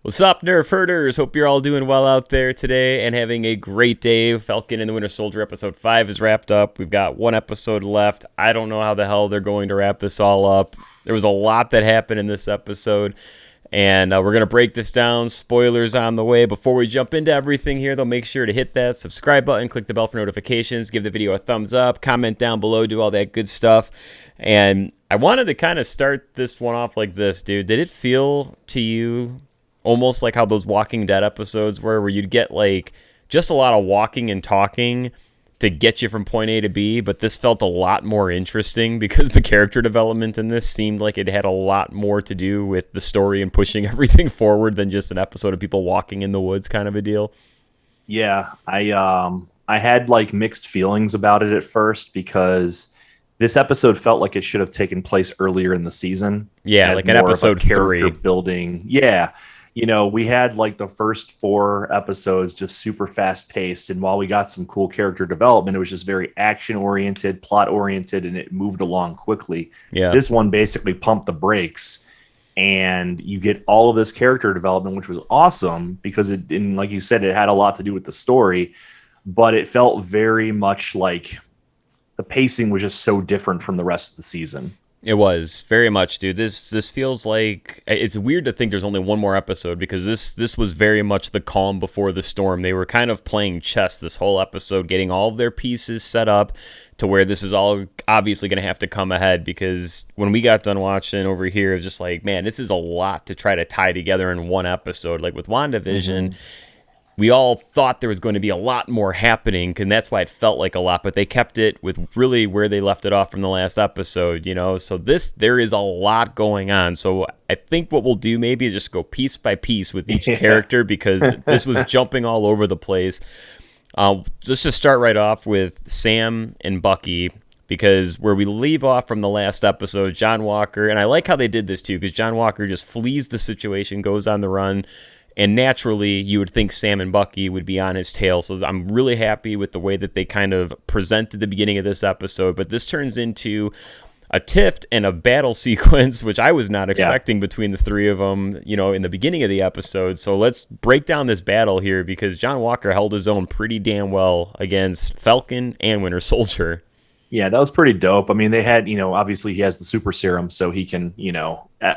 What's up, Nerf Herders? Hope you're all doing well out there today and having a great day. Falcon and the Winter Soldier episode 5 is wrapped up. We've got one episode left. I don't know how the hell they're going to wrap this all up. There was a lot that happened in this episode, and we're going to break this down. Spoilers on the way. Before we jump into everything here, though, make sure to hit that subscribe button, click the bell for notifications, give the video a thumbs up, comment down below, do all that good stuff. And I wanted to kind of start this one off like this, dude. Did it feel to you almost like how those Walking Dead episodes were, where you'd get like just a lot of walking and talking to get you from point A to B, but this felt a lot more interesting because the character development in this seemed like it had a lot more to do with the story and pushing everything forward than just an episode of people walking in the woods kind of a deal. Yeah, I had like mixed feelings about it at first because this episode felt like it should have taken place earlier in the season. Yeah, as like an more of a episode character 3. building. Yeah. We had like the first 4 episodes just super fast paced. And while we got some cool character development, it was just very action oriented, plot oriented, and it moved along quickly. Yeah. This one basically pumped the brakes and you get all of this character development, which was awesome because and like you said, it had a lot to do with the story, but it felt very much like the pacing was just so different from the rest of the season. It was very much, dude. This feels like it's weird to think there's only one more episode because this was very much the calm before the storm. They were kind of playing chess this whole episode, getting all of their pieces set up to where this is all obviously going to have to come ahead, because when we got done watching over here, it was just like, man, this is a lot to try to tie together in one episode. Like with WandaVision, we all thought there was going to be a lot more happening, and that's why it felt like a lot, but they kept it with really where they left it off from the last episode, so there is a lot going on. So I think what we'll do maybe is just go piece by piece with each character, because this was jumping all over the place. Let's just start right off with Sam and Bucky, because where we leave off from the last episode, John Walker, and I like how they did this too, because John Walker just flees the situation, goes on the run, and naturally, you would think Sam and Bucky would be on his tail. So I'm really happy with the way that they kind of presented the beginning of this episode. But this turns into a tiff and a battle sequence, which I was not expecting between the three of them, in the beginning of the episode. So let's break down this battle here, because John Walker held his own pretty damn well against Falcon and Winter Soldier. Yeah, that was pretty dope. I mean, they had, obviously he has the super serum, so he can,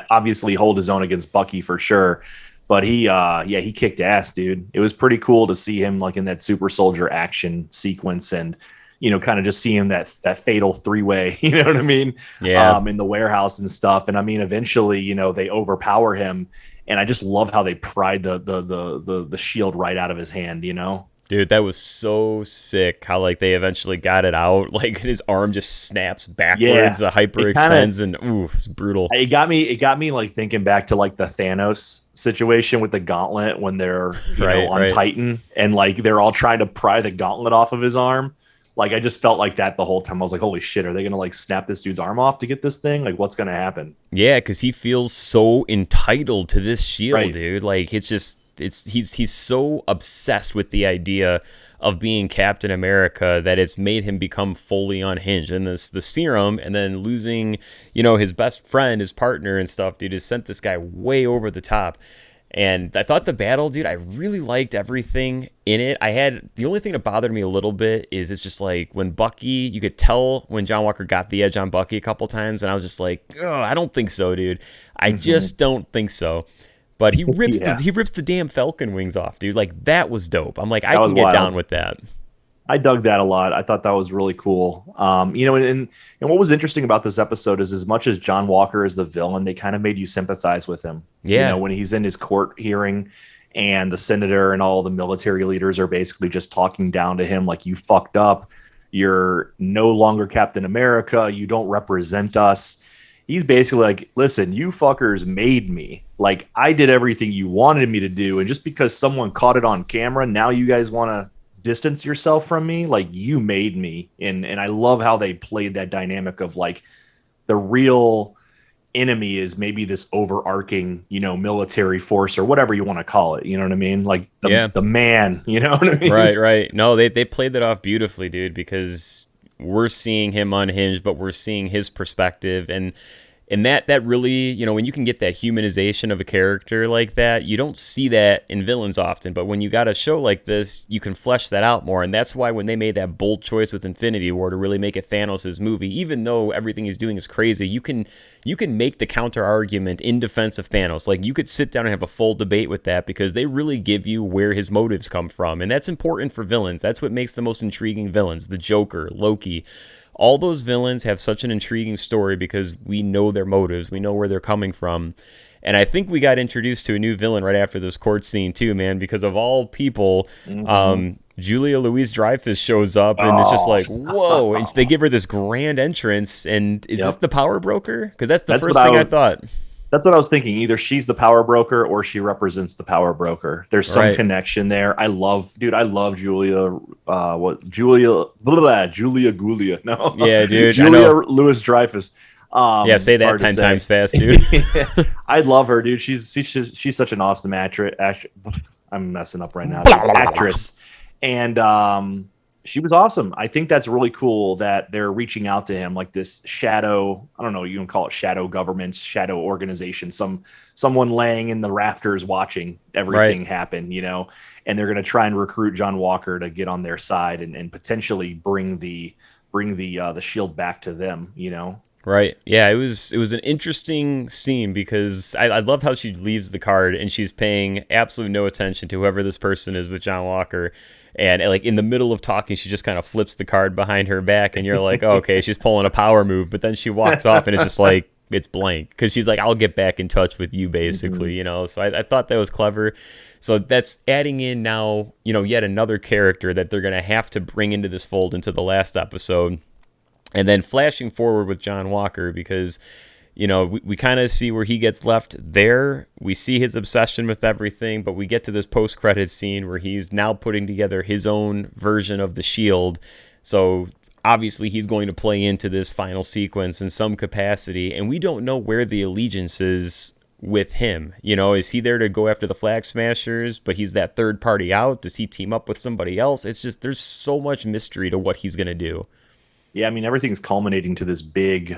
obviously hold his own against Bucky for sure. But he kicked ass, dude. It was pretty cool to see him like in that super soldier action sequence, and kind of just see him that fatal 3-way, you know what I mean? Yeah. In the warehouse and stuff. And I mean, eventually, they overpower him, and I just love how they pried the shield right out of his hand, Dude, that was so sick how like they eventually got it out. Like his arm just snaps backwards, the hyper extends, and it's brutal. It got me like thinking back to like the Thanos situation with the gauntlet when they're on Titan, and like they're all trying to pry the gauntlet off of his arm. Like I just felt like that the whole time. I was like, holy shit, are they gonna like snap this dude's arm off to get this thing? Like what's gonna happen? Yeah, because he feels so entitled to this shield, dude. Like he's so obsessed with the idea of being Captain America that it's made him become fully unhinged. And the serum, and then losing, his best friend, his partner and stuff, dude, has sent this guy way over the top. And I thought the battle, dude, I really liked everything in it. The only thing that bothered me a little bit is it's just like when Bucky, you could tell when John Walker got the edge on Bucky a couple times, and I was just like, oh, I don't think so, dude. I just don't think so. But he rips the damn Falcon wings off, dude. Like that was dope. I'm like, I can get down with that. I dug that a lot. I thought that was really cool. And what was interesting about this episode is, as much as John Walker is the villain, they kind of made you sympathize with him. Yeah. When he's in his court hearing and the senator and all the military leaders are basically just talking down to him like, you fucked up. You're no longer Captain America. You don't represent us. He's basically like, listen, you fuckers made me. Like, I did everything you wanted me to do. And just because someone caught it on camera, now you guys want to distance yourself from me? Like, you made me. And I love how they played that dynamic of, like, the real enemy is maybe this overarching, military force or whatever you want to call it. You know what I mean? Like, the man, you know what I mean? Right. No, they played that off beautifully, dude, because we're seeing him unhinged, but we're seeing his perspective. And And that really, you know, when you can get that humanization of a character like that, you don't see that in villains often. But when you got a show like this, you can flesh that out more. And that's why when they made that bold choice with Infinity War to really make it Thanos' movie, even though everything he's doing is crazy, you can make the counter argument in defense of Thanos. Like, you could sit down and have a full debate with that, because they really give you where his motives come from. And that's important for villains. That's what makes the most intriguing villains. The Joker, Loki, all those villains have such an intriguing story because we know their motives. We know where they're coming from. And I think we got introduced to a new villain right after this court scene too, man, because of all people, Julia Louis-Dreyfus shows up, and it's just like, whoa. And they give her this grand entrance. And is this the power broker? Because that's the first thing I thought. That's what I was thinking. Either she's the power broker or she represents the power broker. There's some connection there. I love Julia. Julia Gulia. No. Yeah, dude. Julia Louis-Dreyfus. Say that 10 times fast, dude. I love her, dude. She's such an awesome actress. I'm messing up right now. Actress. And she was awesome. I think that's really cool that they're reaching out to him, like this shadow, I don't know, you can call it shadow government, shadow organization, someone laying in the rafters watching everything happen, you know, and they're going to try and recruit John Walker to get on their side and potentially bring the shield back to them, you know. Right. Yeah, it was an interesting scene, because I loved how she leaves the card and she's paying absolutely no attention to whoever this person is with John Walker. And like in the middle of talking, she just kind of flips the card behind her back, and you're like, oh, okay, she's pulling a power move. But then she walks off, and it's just like, it's blank, because she's like, I'll get back in touch with you, basically, you know. So I thought that was clever. So that's adding in now, you know, yet another character that they're going to have to bring into this fold into the last episode. And then flashing forward with John Walker, because, you know, we kind of see where he gets left there. We see his obsession with everything, but we get to this post-credits scene where he's now putting together his own version of the shield. So obviously he's going to play into this final sequence in some capacity, and we don't know where the allegiance is with him. You know, is he there to go after the Flag Smashers, but he's that third party out? Does he team up with somebody else? It's just, there's so much mystery to what he's going to do. Yeah, I mean, everything's culminating to this big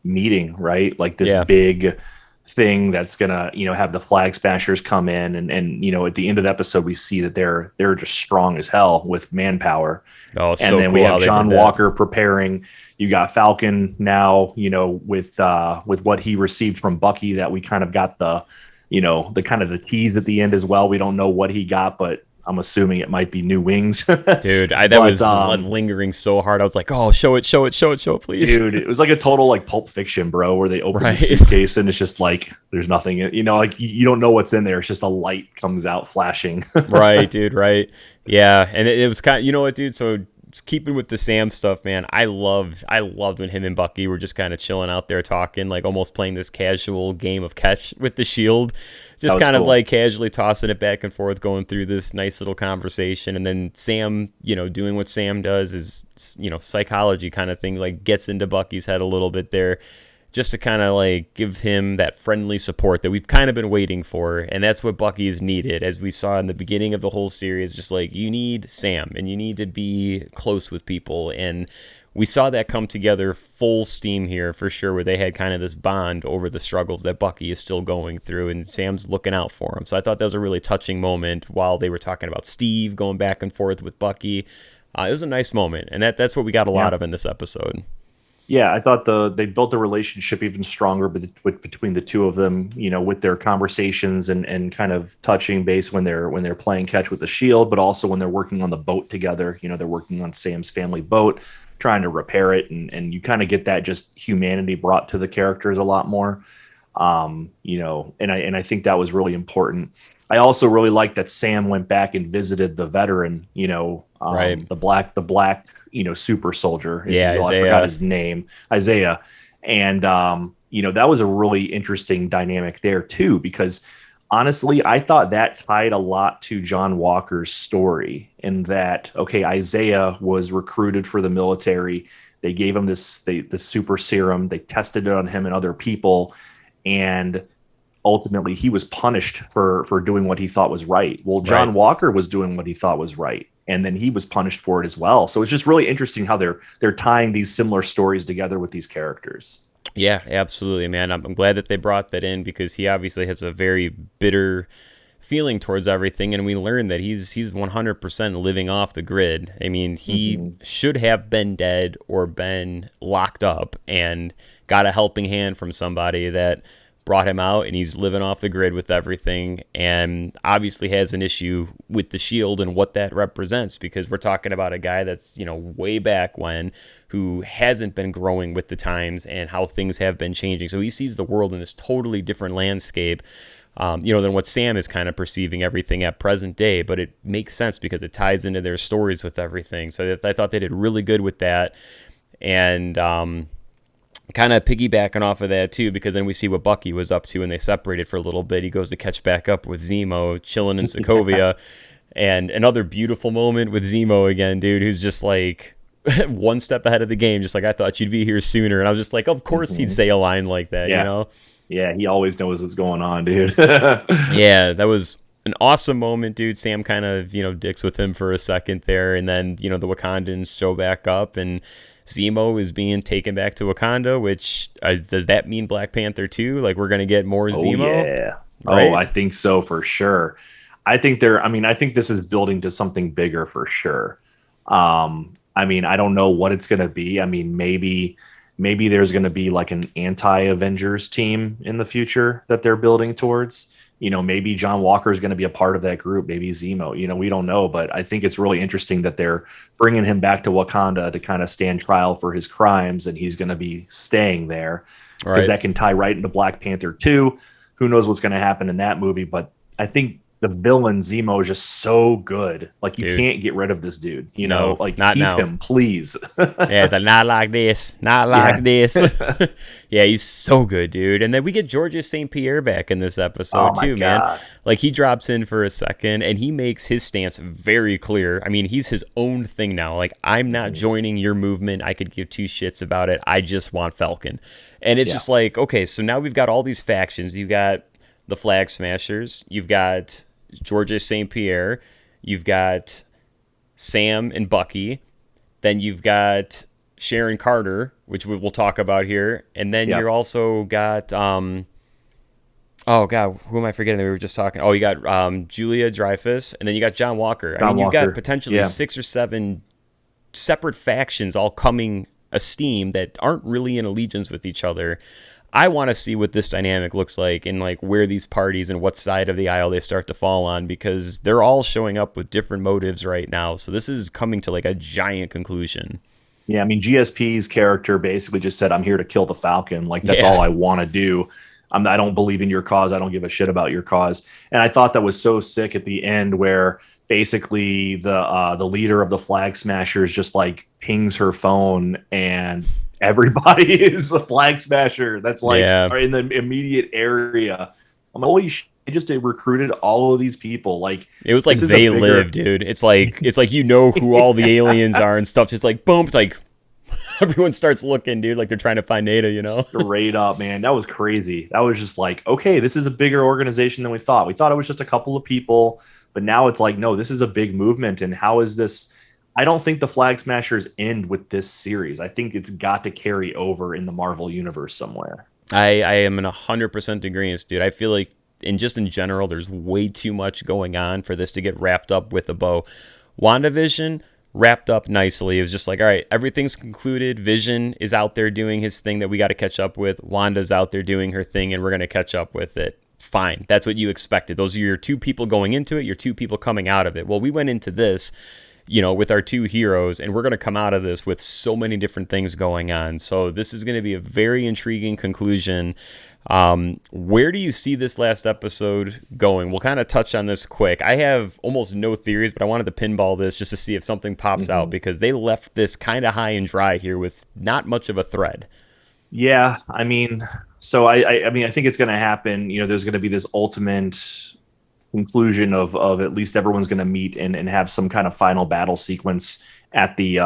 meeting, right? Like this big thing that's gonna, you know, have the Flag Smashers come in, and you know, at the end of the episode, we see that they're just strong as hell with manpower. Oh, so and then cool we have John Walker preparing. You got Falcon now, you know, with what he received from Bucky, that we kind of got the, you know, the kind of the tease at the end as well. We don't know what he got, but I'm assuming it might be new wings. Dude, that was lingering so hard. I was like, oh, show it, please. Dude, it was like a total like Pulp Fiction, bro, where they open the suitcase and it's just like, there's nothing, you know, like you don't know what's in there. It's just a light comes out flashing. Right, dude, right. Yeah, and it was kind of, you know what, dude, so keeping with the Sam stuff, man, I loved when him and Bucky were just kind of chilling out there talking, like almost playing this casual game of catch with the shield. Just kind of like casually tossing it back and forth, going through this nice little conversation. And then Sam, you know, doing what Sam does is, you know, psychology kind of thing, like gets into Bucky's head a little bit there, just to kind of like give him that friendly support that we've kind of been waiting for. And that's what Bucky's needed, as we saw in the beginning of the whole series. Just like, you need Sam and you need to be close with people. And we saw that come together full steam here for sure, where they had kind of this bond over the struggles that Bucky is still going through, and Sam's looking out for him. So I thought that was a really touching moment while they were talking about Steve going back and forth with Bucky. It was a nice moment, and that's what we got a lot of in this episode. Yeah, I thought they built the relationship even stronger between the two of them, you know, with their conversations and kind of touching base when they're playing catch with the shield, but also when they're working on the boat together. You know, they're working on Sam's family boat, trying to repair it, and you kind of get that just humanity brought to the characters a lot more. You know, and I think that was really important. I also really liked that Sam went back and visited the veteran, you know, the black, you know, super soldier. Yeah, I forgot his name, Isaiah. And, you know, that was a really interesting dynamic there too, because honestly, I thought that tied a lot to John Walker's story, in that, okay, Isaiah was recruited for the military. They gave him the super serum. They tested it on him and other people. And ultimately he was punished for doing what he thought was right. Well, John Walker was doing what he thought was right, and then he was punished for it as well. So it's just really interesting how they're tying these similar stories together with these characters. Yeah, absolutely, man. I'm glad that they brought that in because he obviously has a very bitter feeling towards everything, and we learned that he's 100% living off the grid. I mean, he Hmm. should have been dead or been locked up and got a helping hand from somebody that brought him out, and he's living off the grid with everything, and obviously has an issue with the shield and what that represents, because we're talking about a guy that's, way back when, who hasn't been growing with the times and how things have been changing. So he sees the world in this totally different landscape, than what Sam is kind of perceiving everything at present day. But it makes sense because it ties into their stories with everything. So I thought they did really good with that. And kind of piggybacking off of that too, because then we see what Bucky was up to, and they separated for a little bit. He goes to catch back up with Zemo, chilling in Sokovia. And another beautiful moment with Zemo again, dude, who's just like one step ahead of the game, just like, I thought you'd be here sooner. And I was just like, of course he'd Hmm. say a line like that, you Yeah. know? Yeah. He always knows what's going on, dude. Yeah, that was an awesome moment, dude. Sam kind of, dicks with him for a second there, and then, the Wakandans show back up, and Zemo is being taken back to Wakanda, which does that mean Black Panther too? Like, we're going to get more Oh Zemo, yeah. Oh, right? I think so for sure. I mean, I think this is building to something bigger for sure. I mean, I don't know what it's going to be. I mean, maybe there's going to be like an anti-Avengers team in the future that they're building towards. Maybe John Walker is going to be a part of that group, maybe Zemo. We don't know, but I think it's really interesting that they're bringing him back to Wakanda to kind of stand trial for his crimes, and he's going to be staying there All because right, that can tie right into Black Panther 2. Who knows what's going to happen in that movie, but I think the villain Zemo is just so good. Like, you dude. can't get rid of this dude. No, Like, not keep now. him, please. Yeah, it's like, not like this, not Yeah. like this. Yeah, he's so good, dude. And then we get Georges St. Pierre back in this Oh episode my too, man. god. Like, he drops in for a second and he makes his stance very clear. I mean, he's his own thing now. Like, I'm not Mhm. joining your movement. I could give two shits about it. I just want Falcon. And it's Yeah. just like, okay, so now we've got all these factions. You've got the Flag Smashers. You've got Georges St. Pierre. You've got Sam and Bucky. Then you've got Sharon Carter, which we'll talk about here, and then Yeah. you're also got oh god, who am I forgetting that we were just talking? Oh, you got Julia Dreyfus, and then you got John Walker. I John mean, you've got Walker. potentially Yeah. 6 or 7 separate factions all coming esteem that aren't really in allegiance with each other. I want to see what this dynamic looks like and like where these parties and what side of the aisle they start to fall on, because they're all showing up with different motives right now. So this is coming to like a giant conclusion. Yeah, I mean, GSP's character basically just said, "I'm here to kill the Falcon. Like, that's all Yeah. I want to do. I don't believe in your cause. I don't give a shit about your cause." And I thought that was so sick at the end, where basically the leader of the Flag Smashers just like pings her phone, and everybody is a Flag Smasher that's like Yeah. are in the immediate area. I'm like, holy shit! They just recruited all of these people. Like, It was like this is a They Live, bigger. dude. It's like who all the aliens are and stuff. Just like boom, it's like everyone starts looking, dude, like they're trying to find Nada. Straight up, man. That was crazy. That was just like, okay, this is a bigger organization than we thought. We thought it was just a couple of people, but now it's like, no, this is a big movement. And how is this? I don't think the Flag Smashers end with this series. I think it's got to carry over in the Marvel universe somewhere. I am in 100% agreement, dude. I feel like in general, there's way too much going on for this to get wrapped up with a bow. WandaVision wrapped up nicely. It was just like, all right, everything's concluded. Vision is out there doing his thing that we got to catch up with. Wanda's out there doing her thing, and we're going to catch up with it. Fine. That's what you expected. Those are your two people going into it, your two people coming out of it. Well, we went into this, with our two heroes, and we're going to come out of this with so many different things going on. So this is going to be a very intriguing conclusion. Where do you see this last episode going? We'll kind of touch on this quick. I have almost no theories, but I wanted to pinball this just to see if something pops out, Mhm. because they left this kind of high and dry here with not much of a thread. Yeah, I mean, so I mean, I think it's going to happen. There's going to be this ultimate conclusion of at least everyone's going to meet and have some kind of final battle sequence at the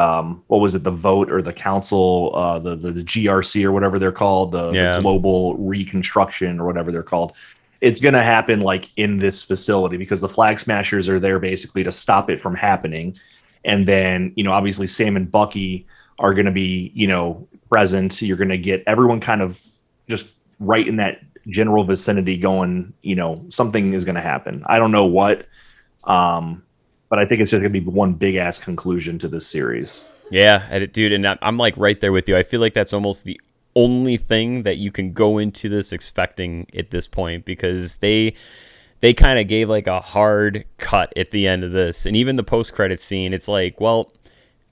what was it, the vote or the council, the GRC or whatever they're called, the Yeah. global reconstruction or whatever they're called. It's going to happen like in this facility because the Flag Smashers are there basically to stop it from happening. And then obviously Sam and Bucky are going to be, present. You're going to get everyone kind of just right in that general vicinity going, something is going to happen. I don't know what, but I think it's just going to be one big ass conclusion to this series. Yeah, dude, and I'm like right there with you. I feel like that's almost the only thing that you can go into this expecting at this point, because they kind of gave like a hard cut at the end of this, and even the post-credit scene, it's like, well,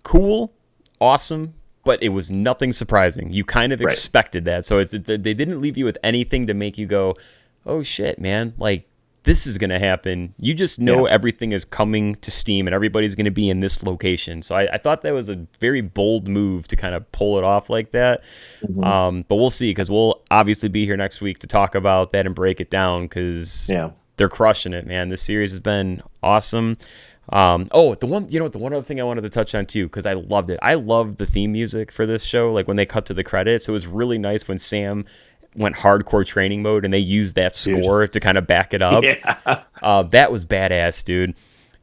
cool, awesome, but it was nothing surprising. You kind of expected that, so they didn't leave you with anything to make you go, oh shit, man, like this is gonna happen. You just know everything is coming to Steam and everybody's gonna be in this location. So I thought that was a very bold move to kind of pull it off like that. But we'll see, because we'll obviously be here next week to talk about that and break it down, because they're crushing it, man. This series has been awesome. The one other thing I wanted to touch on too, because I loved it. I loved the theme music for this show. Like when they cut to the credits, it was really nice when Sam went hardcore training mode and they used that score to kind of back it up. That was badass, dude.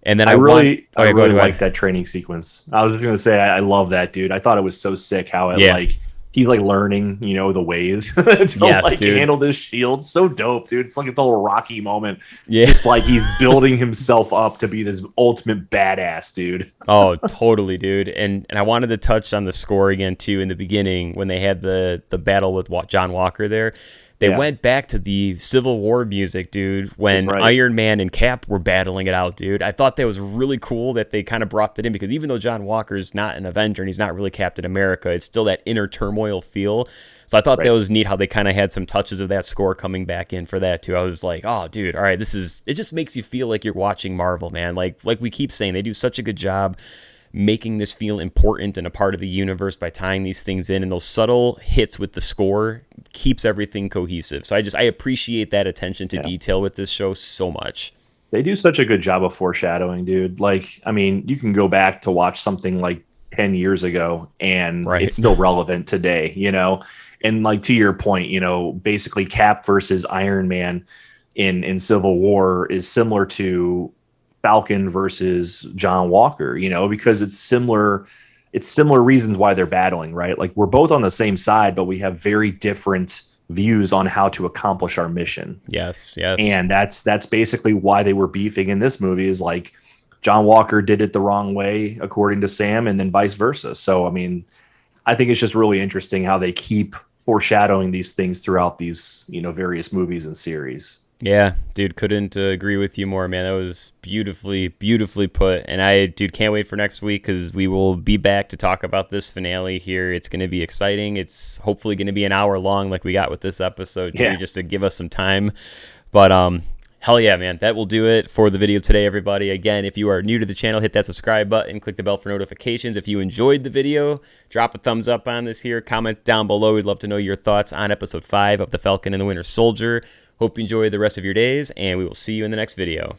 And then I really like that training sequence. I was just gonna say I love that, dude. I thought it was so sick how it he's like learning, the ways to handle this shield. So dope, dude. It's like a little Rocky moment. Yeah. Just like he's building himself up to be this ultimate badass, dude. Oh, totally, dude. And I wanted to touch on the score again too in the beginning when they had the battle with John Walker there. They went back to the Civil War music, dude, when Iron Man and Cap were battling it out, dude. I thought that was really cool that they kind of brought that in, because even though John Walker's not an Avenger and he's not really Captain America, it's still that inner turmoil feel. So I thought that was neat how they kind of had some touches of that score coming back in for that too. I was like, oh, dude, all right, it just makes you feel like you're watching Marvel, man. Like we keep saying, they do such a good job making this feel important and a part of the universe by tying these things in, and those subtle hits with the score keeps everything cohesive. So I appreciate that attention to detail with this show so much. They do such a good job of foreshadowing, dude. Like, I mean, you can go back to watch something like 10 years ago and it's still relevant today, and like to your point, basically Cap versus Iron Man in Civil War is similar to Falcon versus John Walker, because it's similar reasons why they're battling, right? Like we're both on the same side, but we have very different views on how to accomplish our mission. Yes. And that's basically why they were beefing in this movie, is like John Walker did it the wrong way, according to Sam, and then vice versa. So, I mean, I think it's just really interesting how they keep foreshadowing these things throughout these, various movies and series. Yeah, dude, couldn't agree with you more, man. That was beautifully, beautifully put. And can't wait for next week, because we will be back to talk about this finale here. It's going to be exciting. It's hopefully going to be an hour long like we got with this episode, too, just to give us some time. But hell yeah, man. That will do it for the video today, everybody. Again, if you are new to the channel, hit that subscribe button, click the bell for notifications. If you enjoyed the video, drop a thumbs up on this here. Comment down below. We'd love to know your thoughts on episode 5 of The Falcon and the Winter Soldier. Hope you enjoy the rest of your days, and we will see you in the next video.